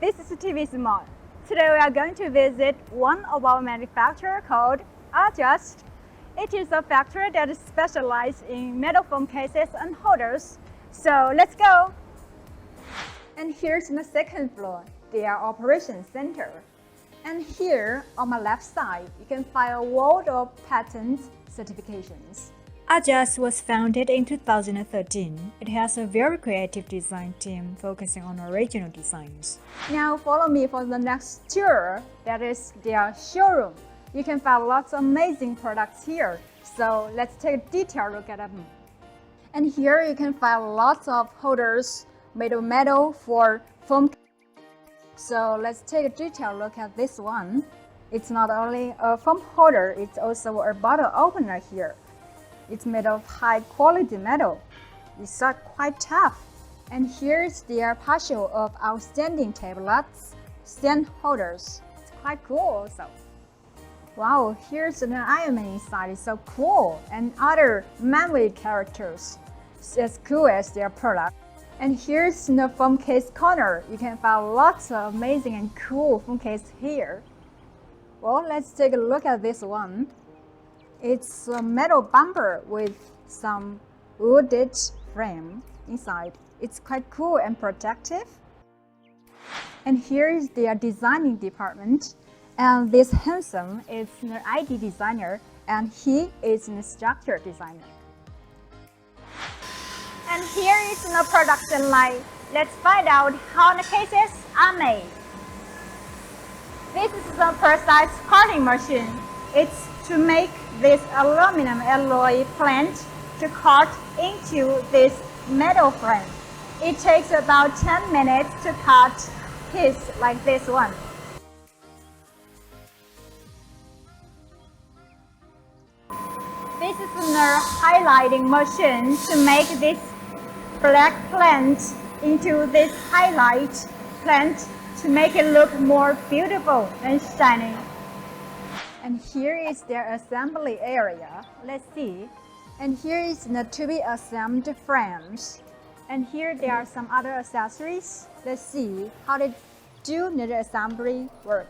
this is TV Small. Today we are going to visit one of our manufacturers called Adjust. It is a factory that is specialized in metal foam cases and holders. So let's go! And here's the second floor, their operations center. And here on my left side, you can find a world of patent certifications. Adjust was founded in 2013. It has a very creative design team focusing on original designs. Now follow me for the next tour, that is their showroom. You can find lots of amazing products here, so let's take a detailed look at them. And here you can find lots of holders made of metal for foam. So let's take a detailed look at this one. It's not only a foam holder, it's also a bottle opener here. It's made of high quality metal. It's quite tough. And here's their partial of outstanding tablets, stand holders. It's quite cool also. Wow, here's an iron inside. It's so cool. And other memory characters. It's as cool as their product. And here's the foam case corner. You can find lots of amazing and cool foam case here. Well, let's take a look at this one. It's a metal bumper with some wooded frame inside. It's quite cool and protective. And here is their designing department. And this handsome is an ID designer, and he is a structure designer. And here is the production line. Let's find out how the cases are made. This is the precise parting machine. It's to make this aluminum alloy plant to cut into this metal frame. It takes about 10 minutes to cut piece like this one. This is the highlighting machine to make this black plant into this highlight plant to make it look more beautiful and shiny. And here is their assembly area. Let's see. And here is the to be assembled frames. And here there are some other accessories. Let's see how they do the assembly work.